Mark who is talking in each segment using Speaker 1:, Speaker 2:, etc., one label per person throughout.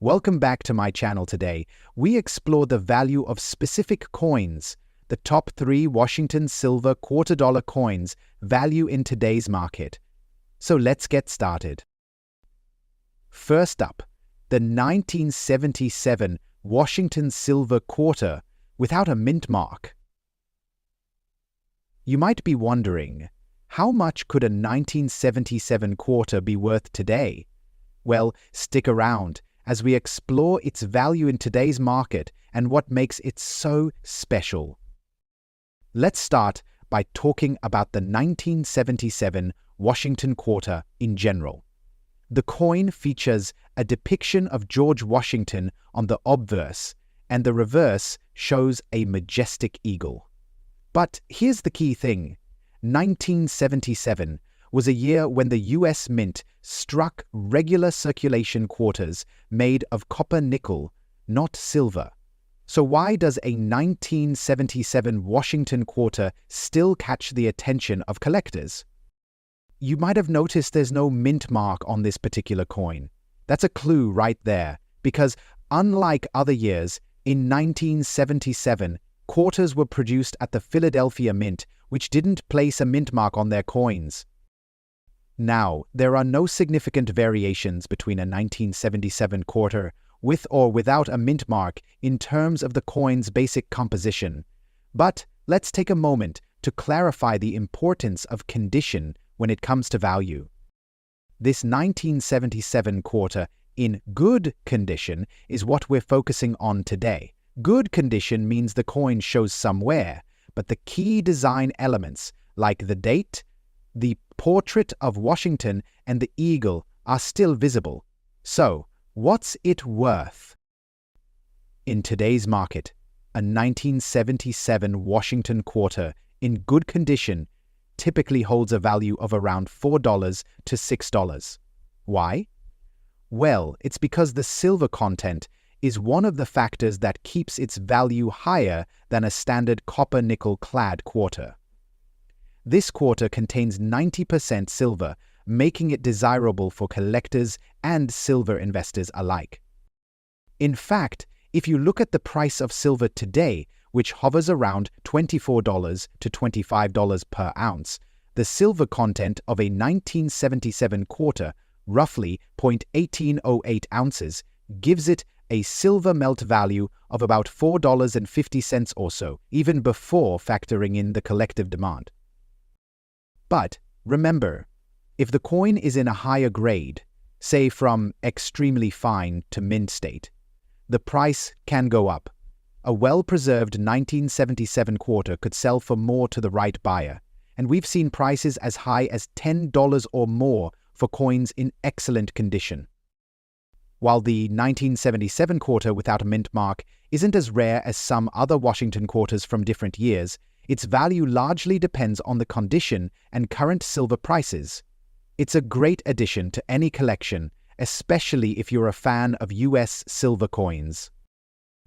Speaker 1: Welcome back to my channel today. We explore the value of specific coins, the top 3 Washington silver $quarter coins value in today's market. So let's get started. First up, the 1977 Washington silver quarter without a mint mark. You might be wondering, how much could a 1977 quarter be worth today? Well, stick around as we explore its value in today's market and what makes it so special. Let's start by talking about the 1977 Washington quarter in general. The coin features a depiction of George Washington on the obverse, and the reverse shows a majestic eagle. But here's the key thing. 1977 was a year when the US Mint struck regular circulation quarters made of copper nickel, not silver. So why does a 1977 Washington quarter still catch the attention of collectors? You might have noticed there's no mint mark on this particular coin. That's a clue right there, because unlike other years, in 1977, quarters were produced at the Philadelphia Mint, which didn't place a mint mark on their coins. Now, there are no significant variations between a 1977 quarter with or without a mint mark in terms of the coin's basic composition. But let's take a moment to clarify the importance of condition when it comes to value. This 1977 quarter in good condition is what we're focusing on today. Good condition means the coin shows some wear, but the key design elements, like the date, the portrait of Washington, and the eagle, are still visible. So, what's it worth? In today's market, a 1977 Washington quarter in good condition typically holds a value of around $4 to $6. Why? Well, it's because the silver content is one of the factors that keeps its value higher than a standard copper-nickel clad quarter. This quarter contains 90% silver, making it desirable for collectors and silver investors alike. In fact, if you look at the price of silver today, which hovers around $24 to $25 per ounce, the silver content of a 1977 quarter, roughly 0.1808 ounces, gives it a silver melt value of about $4.50 or so, even before factoring in the collective demand. But remember, if the coin is in a higher grade, say from extremely fine to mint state, the price can go up. A well-preserved 1977 quarter could sell for more to the right buyer, and we've seen prices as high as $10 or more for coins in excellent condition. While the 1977 quarter without a mint mark isn't as rare as some other Washington quarters from different years, its value largely depends on the condition and current silver prices. It's a great addition to any collection, especially if you're a fan of US silver coins.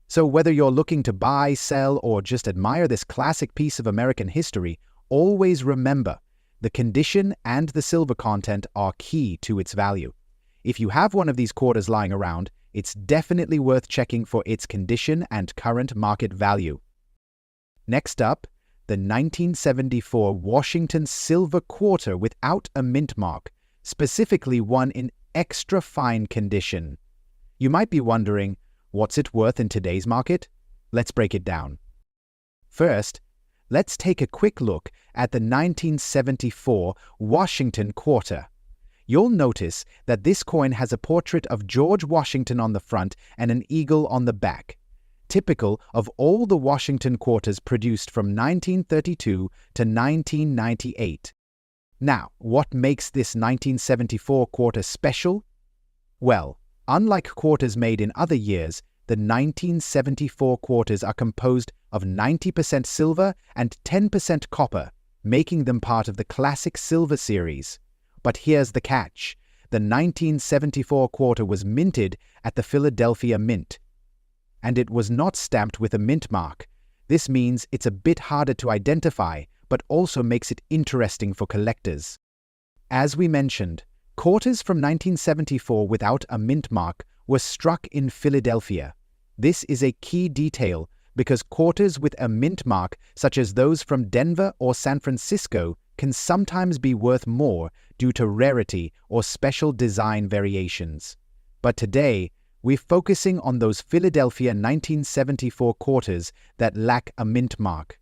Speaker 1: So whether you're looking to buy, sell, or just admire this classic piece of American history, always remember, the condition and the silver content are key to its value. If you have one of these quarters lying around, it's definitely worth checking for its condition and current market value. Next up, the 1974 Washington silver quarter without a mint mark, specifically one in extra fine condition. You might be wondering, what's it worth in today's market? Let's break it down. First, let's take a quick look at the 1974 Washington quarter. You'll notice that this coin has a portrait of George Washington on the front and an eagle on the back, typical of all the Washington quarters produced from 1932 to 1998. Now, what makes this 1974 quarter special? Well, unlike quarters made in other years, the 1974 quarters are composed of 90% silver and 10% copper, making them part of the classic silver series. But here's the catch. The 1974 quarter was minted at the Philadelphia Mint, and it was not stamped with a mint mark. This means it's a bit harder to identify, but also makes it interesting for collectors. As we mentioned, quarters from 1974 without a mint mark were struck in Philadelphia. This is a key detail because quarters with a mint mark, such as those from Denver or San Francisco, can sometimes be worth more due to rarity or special design variations. But today, we're focusing on those Philadelphia 1974 quarters that lack a mint mark.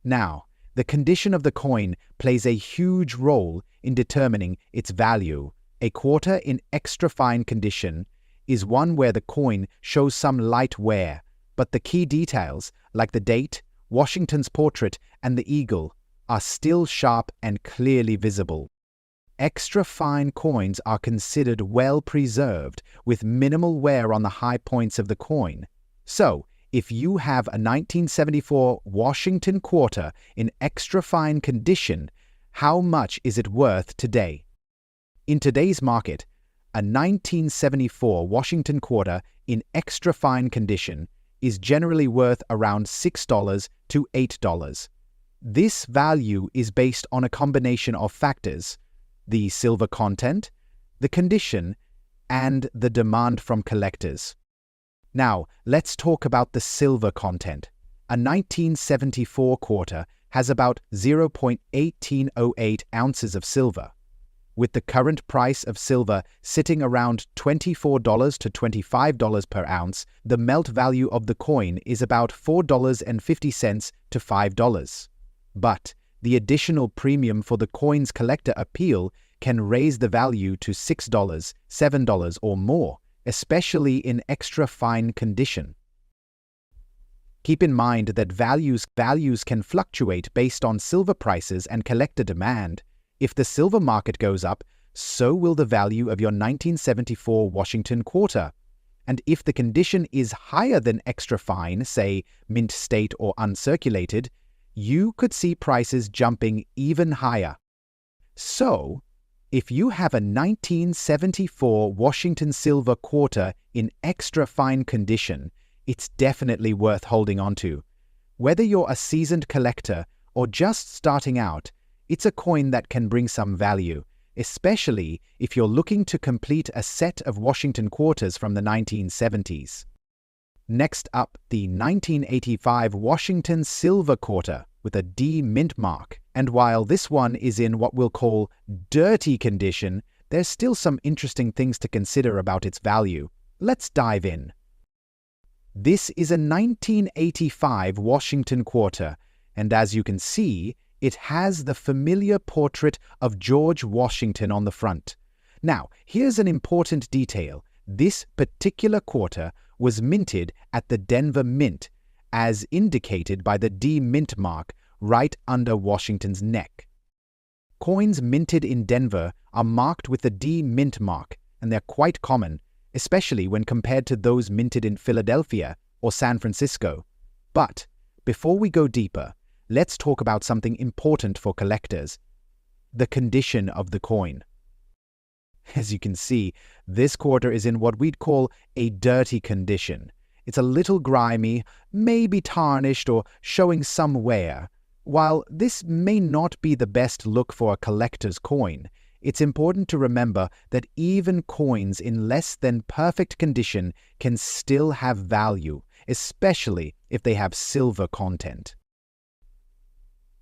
Speaker 1: Now, the condition of the coin plays a huge role in determining its value. A quarter in extra fine condition is one where the coin shows some light wear, but the key details, like the date, Washington's portrait, and the eagle, are still sharp and clearly visible. Extra fine coins are considered well preserved, with minimal wear on the high points of the coin. So, if you have a 1974 Washington quarter in extra fine condition, how much is it worth today? In today's market, a 1974 Washington quarter in extra fine condition is generally worth around $6 to $8. This value is based on a combination of factors: the silver content, the condition, and the demand from collectors. Now, let's talk about the silver content. A 1974 quarter has about 0.1808 ounces of silver. With the current price of silver sitting around $24 to $25 per ounce, the melt value of the coin is about $4.50 to $5. But the additional premium for the coin's collector appeal can raise the value to $6, $7 or more, especially in extra fine condition. Keep in mind that values can fluctuate based on silver prices and collector demand. If the silver market goes up, so will the value of your 1974 Washington quarter. And if the condition is higher than extra fine, say mint state or uncirculated, you could see prices jumping even higher. So, if you have a 1974 Washington silver quarter in extra fine condition, it's definitely worth holding on to. Whether you're a seasoned collector or just starting out, it's a coin that can bring some value, especially if you're looking to complete a set of Washington quarters from the 1970s. Next up, the 1985 Washington silver quarter with a D mint mark. And while this one is in what we'll call dirty condition, there's still some interesting things to consider about its value. Let's dive in. This is a 1985 Washington quarter, and as you can see, it has the familiar portrait of George Washington on the front. Now, here's an important detail. This particular quarter was minted at the Denver Mint, as indicated by the D mint mark right under Washington's neck. Coins minted in Denver are marked with the D mint mark, and they're quite common, especially when compared to those minted in Philadelphia or San Francisco. But before we go deeper, let's talk about something important for collectors: the condition of the coin. As you can see, this quarter is in what we'd call a dirty condition. It's a little grimy, maybe tarnished or showing some wear. While this may not be the best look for a collector's coin, it's important to remember that even coins in less than perfect condition can still have value, especially if they have silver content.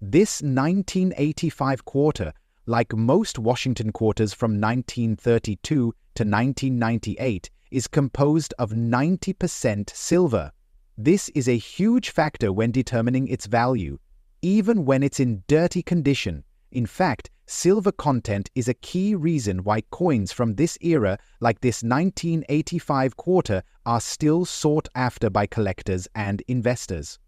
Speaker 1: This 1985 quarter, like most Washington quarters from 1932 to 1998, is composed of 90% silver. This is a huge factor when determining its value, even when it's in dirty condition. In fact, silver content is a key reason why coins from this era, like this 1985 quarter, are still sought after by collectors and investors.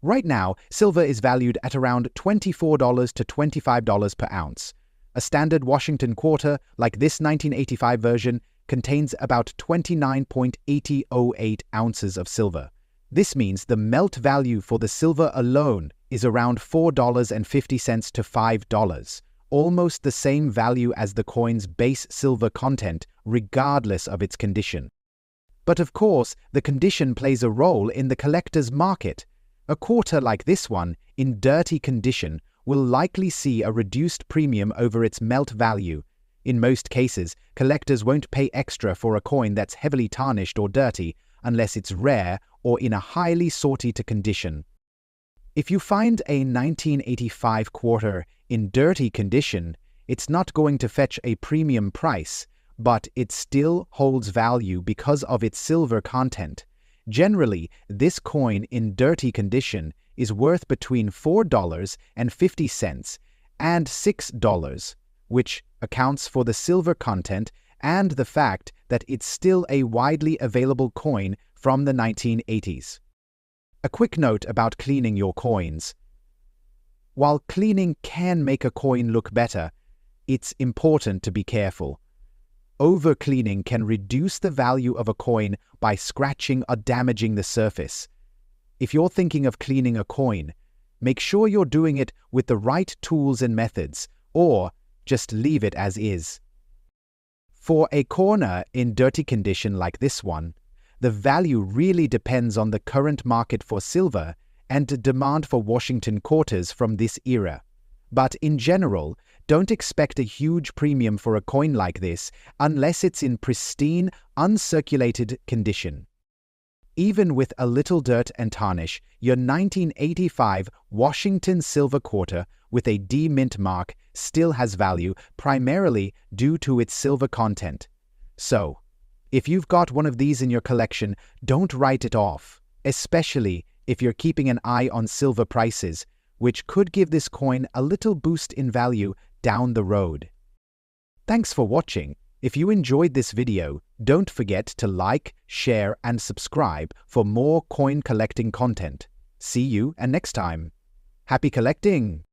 Speaker 1: Right now, silver is valued at around $24 to $25 per ounce. A standard Washington quarter, like this 1985 version, contains about 29.8008 ounces of silver. This means the melt value for the silver alone is around $4.50 to $5, almost the same value as the coin's base silver content, regardless of its condition. But of course, the condition plays a role in the collector's market. A quarter like this one, in dirty condition, will likely see a reduced premium over its melt value. In most cases, collectors won't pay extra for a coin that's heavily tarnished or dirty unless it's rare or in a highly sought-after condition. If you find a 1985 quarter in dirty condition, it's not going to fetch a premium price, but it still holds value because of its silver content. Generally, this coin in dirty condition is worth between $4.50 and $6, which accounts for the silver content and the fact that it's still a widely available coin from the 1980s. A quick note about cleaning your coins. While cleaning can make a coin look better, it's important to be careful. Over-cleaning can reduce the value of a coin by scratching or damaging the surface. If you're thinking of cleaning a coin, make sure you're doing it with the right tools and methods, or just leave it as is. For a corner in dirty condition like this one, the value really depends on the current market for silver and the demand for Washington quarters from this era. But in general, don't expect a huge premium for a coin like this unless it's in pristine, uncirculated condition. Even with a little dirt and tarnish, your 1985 Washington silver quarter with a D mint mark still has value, primarily due to its silver content. So, if you've got one of these in your collection, don't write it off, especially if you're keeping an eye on silver prices, which could give this coin a little boost in value down the road. Thanks for watching. If you enjoyed this video, don't forget to like, share, and subscribe for more coin collecting content. See you and next time. Happy collecting!